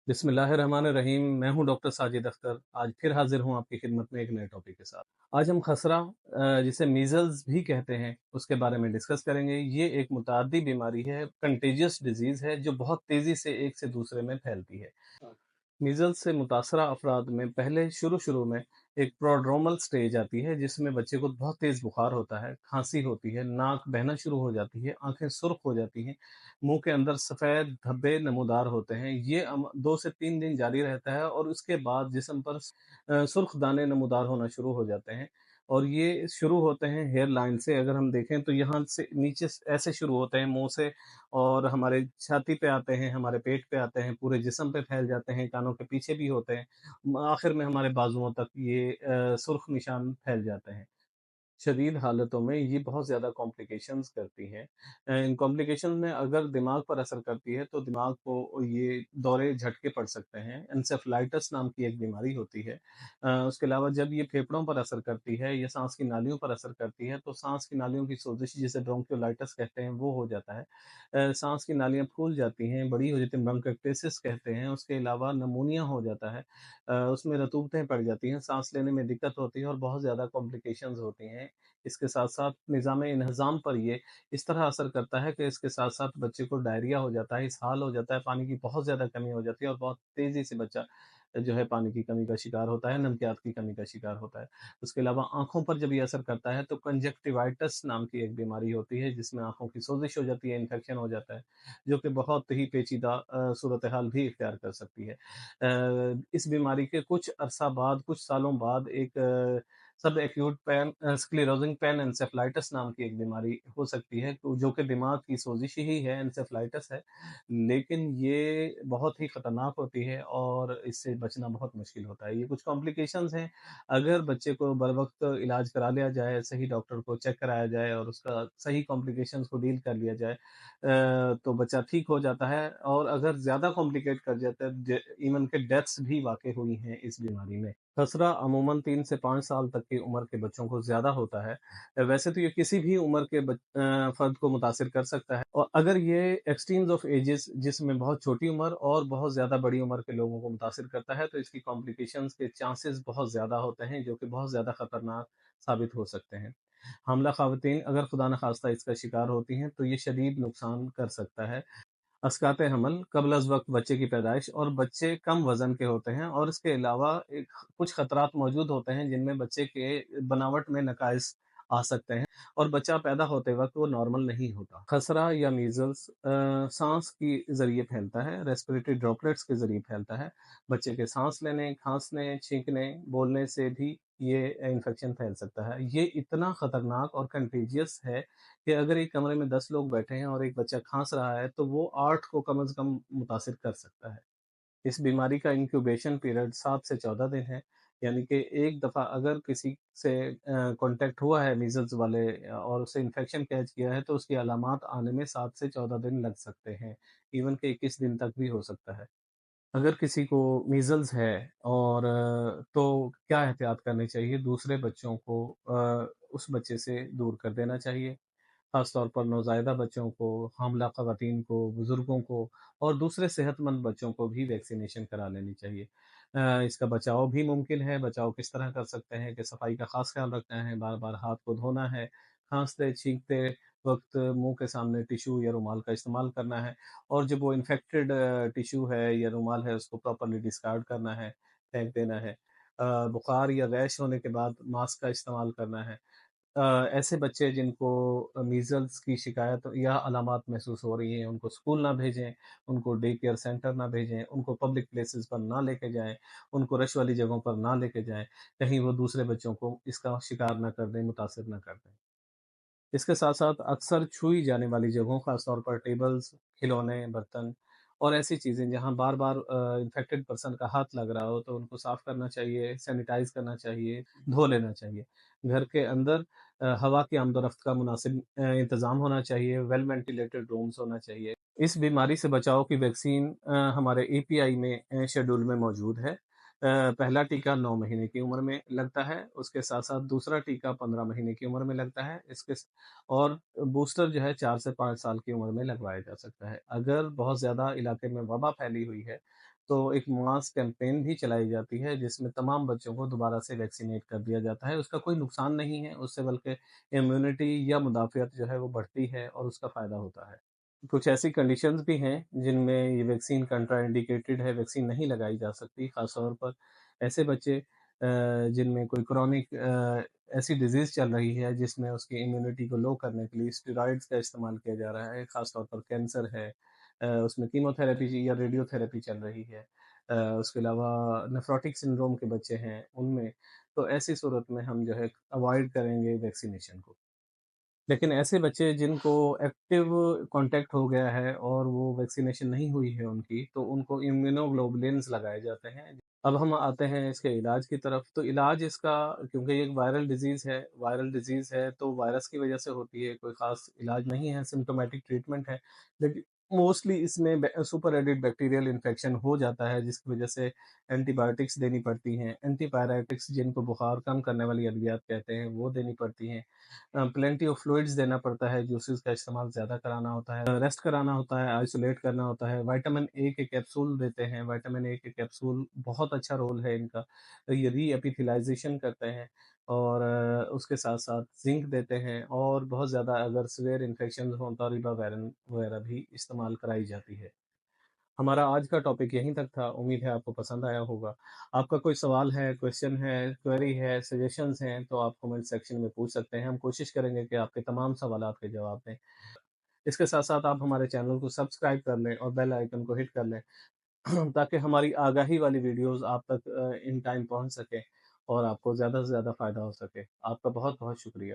बिस्मिल्लाहिर्रहमानिर्रहीम। मैं हूं डॉक्टर साजिद अख्तर। आज फिर हाजिर हूं आपकी खिदमत में एक नए टॉपिक के साथ। आज हम खसरा, जिसे मीजल्स भी कहते हैं, उसके बारे में डिस्कस करेंगे। ये एक मुतादी बीमारी है, कंटेजियस डिजीज है, जो बहुत तेजी से एक से दूसरे में फैलती है। मीजल्स से मुतासरा अफराद में पहले शुरू शुरू में एक प्रोड्रोमल स्टेज आती है, जिसमें बच्चे को बहुत तेज़ बुखार होता है, खांसी होती है, नाक बहना शुरू हो जाती है, आंखें सुर्ख हो जाती हैं, मुंह के अंदर सफ़ेद धब्बे नमूदार होते हैं। ये 2 से 3 दिन जारी रहता है और उसके बाद जिस्म पर सुर्ख दाने नमूदार होना शुरू हो जाते हैं। और ये शुरू होते हैं हेयर लाइन से। अगर हम देखें तो यहाँ से नीचे ऐसे शुरू होते हैं मुंह से, और हमारे छाती पे आते हैं, हमारे पेट पे आते हैं, पूरे जिस्म पे फैल जाते हैं, कानों के पीछे भी होते हैं। आखिर में हमारे बाजुओं तक ये सुर्ख निशान फैल जाते हैं। शदीद हालतों में ये बहुत ज़्यादा कॉम्प्लिकेशंस करती हैं। इन कॉम्प्लिकेशंस में अगर दिमाग पर असर करती है तो दिमाग को ये दौरे झटके पड़ सकते हैं। एन्सेफेलाइटिस नाम की एक बीमारी होती है। उसके अलावा जब ये फेफड़ों पर असर करती है या सांस की नालियों पर असर करती है तो सांस की नालियों की सोजिश, जिसे ब्रोंकियोलाइटिस कहते हैं, वो हो जाता है। सांस की नालियाँ फूल जाती हैं, बड़ी हो जाती हैं, ब्रोंकाइटिस कहते हैं। उसके अलावा नमूनिया हो जाता है। उसमें रतूबतें पड़ जाती हैं, सांस लेने में दिक्कत होती है और बहुत ज़्यादा कॉम्प्लिकेशंस होती हैं। इसके साथ-साथ निज़ाम इंहज़ाम पर ये इस तरह असर करता है कि इसके साथ-साथ बच्चे को डायरिया हो जाता है, इसहाल हो जाता है, पानी की बहुत ज़्यादा कमी हो जाती है और बहुत तेज़ी से बच्चा जो है पानी की कमी का शिकार होता है, नमकियात की कमी का शिकार होता है। उसके अलावा आँखों पर जब ये असर करता है तो कंजक्टिवाइटिस नाम की एक बीमारी होती है, जिसमें आँखों की सोजिश हो जाती है, इन्फेक्शन हो जाता है, जो कि बहुत ही पेचीदा सूरत-ए-हाल भी इख्तियार कर सकती है। इस बीमारी के कुछ अरसा बाद, कुछ सालों बाद एक सब एक्यूट स्क्लेरोजिंग पैन एन्सेफेलाइटिस नाम की एक बीमारी हो सकती है, तो जो कि दिमाग की सोजिश ही है, एन्सेफेलाइटिस है। लेकिन ये बहुत ही खतरनाक होती है और इससे बचना बहुत मुश्किल होता है। ये कुछ कॉम्प्लिकेशंस हैं। अगर बच्चे को बर वक़्त इलाज करा लिया जाए, सही डॉक्टर को चेक कराया जाए और उसका सही कॉम्प्लिकेशंस को डील कर लिया जाए, तो बच्चा ठीक हो जाता है। और अगर ज़्यादा कॉम्प्लिकेट कर जाता है, इवन के डेथ्स भी वाक़ई हुई हैं इस बीमारी में। खसरा अमूमन 3 से 5 साल तक की उम्र के बच्चों को ज़्यादा होता है। वैसे तो ये किसी भी उम्र के फ़र्द को मुतासिर कर सकता है, और अगर ये एक्सट्रीम्स ऑफ एजेस, जिसमें बहुत छोटी उम्र और बहुत ज़्यादा बड़ी उम्र के लोगों को मुतासिर करता है, तो इसकी कॉम्प्लिकेशंस के चांसेस बहुत ज़्यादा होते हैं, जो कि बहुत ज़्यादा खतरनाक साबित हो सकते हैं। हामला ख़वातीन अगर खुदा न ख़ास्ता इसका शिकार होती हैं, तो ये शदीद नुकसान कर सकता है। अस्काते हमल, कब्ल अज़ वक़्त बच्चे की पैदाइश, और बच्चे कम वज़न के होते हैं, और इसके अलावा एक कुछ खतरात मौजूद होते हैं जिनमें बच्चे के बनावट में नक़ाइस आ सकते हैं और बच्चा पैदा होते वक़्त वो नॉर्मल नहीं होता। खसरा या मीज़ल्स साँस के ज़रिए फैलता है, रेस्पिरेटरी ड्रॉपलेट्स के ज़रिए फैलता है। बच्चे के साँस लेने, खाँसने, छींकने, बोलने से भी ये इन्फेक्शन फैल सकता है। ये इतना खतरनाक और कंटेजियस है कि अगर एक कमरे में 10 लोग बैठे हैं और एक बच्चा खाँस रहा है, तो वो 8 को कम से कम मुतासिर कर सकता है। इस बीमारी का इंक्यूबेशन पीरियड 7 से 14 दिन है, यानी कि एक दफ़ा अगर किसी से कॉन्टैक्ट हुआ है मीज़ल्स वाले, और उसे इन्फेक्शन कैच किया है, तो उसकी अलामात आने में 7 से 14 दिन लग सकते हैं, इवन कि 21 दिन तक भी हो सकता है। अगर किसी को मीज़ल्स है और तो क्या एहतियात करनी चाहिए? दूसरे बच्चों को उस बच्चे से दूर कर देना चाहिए। ख़ास तौर पर नौज़ायदा बच्चों को, हामला ख़वातीन को, बुज़ुर्गों को और दूसरे सेहतमंद बच्चों को भी वैक्सीनेशन करा लेनी चाहिए। इसका बचाव भी मुमकिन है। बचाव किस तरह कर सकते हैं कि सफाई का ख़ास ख़्याल रखना है, बार-बार हाथ को धोना है, खाँसते, छींकते वक़्त मुँह के सामने टिश्यू या रुमाल का इस्तेमाल करना है, और जब वो इन्फेक्टेड टिश्यू है या रुमाल है, उसको प्रॉपर्ली डिस्कार्ड करना है, फेंक देना है। बुखार या रैश होने के बाद मास्क का इस्तेमाल करना है। ऐसे बच्चे जिनको मीज़ल्स की शिकायत या अलामात महसूस हो रही हैं, उनको स्कूल ना भेजें, उनको डे केयर सेंटर ना भेजें, उनको पब्लिक प्लेसेस पर ना लेके जाएँ, उनको रश वाली जगहों पर ना लेके जाएँ, कहीं वो दूसरे बच्चों को इसका शिकार ना कर दें, मुतासिर ना कर दें। इसके साथ-साथ अक्सर छुई जाने वाली जगहों, ख़ास तौर पर टेबल्स, खिलौने, बर्तन और ऐसी चीज़ें जहाँ बार-बार इन्फेक्टेड पर्सन का हाथ लग रहा हो, तो उनको साफ़ करना चाहिए, सैनिटाइज़ करना चाहिए, धो लेना चाहिए। घर के अंदर हवा की आमद-ओ-रफ़्त का मुनासिब इंतज़ाम होना चाहिए, वेल वेंटिलेटेड रूम्स होना चाहिए। इस बीमारी से बचाव की वैक्सीन हमारे एपीआई में शेड्यूल में मौजूद है। पहला टीका 9 महीने की उम्र में लगता है, उसके साथ-साथ दूसरा टीका 15 महीने की उम्र में लगता है। और बूस्टर जो है 4 से 5 साल की उम्र में लगवाया जा सकता है। अगर बहुत ज़्यादा इलाके में वबा फैली हुई है, تو ایک ماس کیمپین بھی چلائی جاتی ہے جس میں تمام بچوں کو دوبارہ سے ویکسینیٹ کر دیا جاتا ہے۔ اس کا کوئی نقصان نہیں ہے اس سے، بلکہ امیونٹی یا مدافعت جو ہے وہ بڑھتی ہے اور اس کا فائدہ ہوتا ہے۔ کچھ ایسی کنڈیشنز بھی ہیں جن میں یہ ویکسین کنٹرا انڈیکیٹڈ ہے، ویکسین نہیں لگائی جا سکتی، خاص طور پر ایسے بچے جن میں کوئی کرونک ایسی ڈیزیز چل رہی ہے جس میں اس کی امیونٹی کو لو کرنے کے لیے اسٹیرائڈز کا استعمال کیا جا رہا ہے، خاص طور پر کینسر ہے، اس میں کیمو تھراپی یا ریڈیو تھراپی چل رہی ہے، اس کے علاوہ نیفروٹک سنڈروم کے بچے ہیں ان میں، تو ایسی صورت میں ہم جو ہے اوائڈ کریں گے ویکسینیشن کو۔ لیکن ایسے بچے جن کو ایکٹیو کانٹیکٹ ہو گیا ہے اور وہ ویکسینیشن نہیں ہوئی ہے ان کی، تو ان کو امیونوگلوبولنز لگائے جاتے ہیں۔ اب ہم آتے ہیں اس کے علاج کی طرف۔ تو علاج اس کا، کیونکہ یہ ایک وائرل ڈیزیز ہے تو وائرس کی وجہ سے ہوتی ہے، کوئی خاص علاج نہیں ہے، سمپٹومیٹک ٹریٹمنٹ ہے، لیکن موسٹلی اس میں سپر ایڈڈ بیکٹیریل انفیکشن ہو جاتا ہے جس کی وجہ سے اینٹی بایوٹکس دینی پڑتی ہیں، اینٹی پائریٹکس جن کو بخار کم کرنے والی ادویات کہتے ہیں وہ دینی پڑتی ہیں، پلینٹی آف فلوئڈز دینا پڑتا ہے، جوسز کا استعمال زیادہ کرانا ہوتا ہے، ریسٹ کرانا ہوتا ہے، آئسولیٹ کرنا ہوتا ہے، وائٹامن اے کے کیپسول دیتے ہیں، وائٹامن اے کے کیپسول بہت اچھا رول ہے ان کا، یہ ری ایپیتھیلائزیشن کرتے ہیں، اور اس کے ساتھ ساتھ زنک دیتے ہیں، اور بہت زیادہ اگر سویئر انفیکشن ہوں تو ریبا ویرن وغیرہ بھی استعمال کرائی جاتی ہے۔ ہمارا آج کا ٹاپک یہیں تک تھا، امید ہے آپ کو پسند آیا ہوگا۔ آپ کا کوئی سوال ہے، کویشچن ہے، کوئری ہے، سجیشنز ہیں تو آپ کمنٹ سیکشن میں پوچھ سکتے ہیں، ہم کوشش کریں گے کہ آپ کے تمام سوالات کے جواب دیں۔ اس کے ساتھ ساتھ آپ ہمارے چینل کو سبسکرائب کر لیں اور بیل آئیکن کو ہٹ کر لیں تاکہ ہماری آگاہی والی ویڈیوز آپ تک ان ٹائم پہنچ سکیں اور آپ کو زیادہ سے زیادہ فائدہ ہو سکے۔ آپ کا بہت بہت شکریہ۔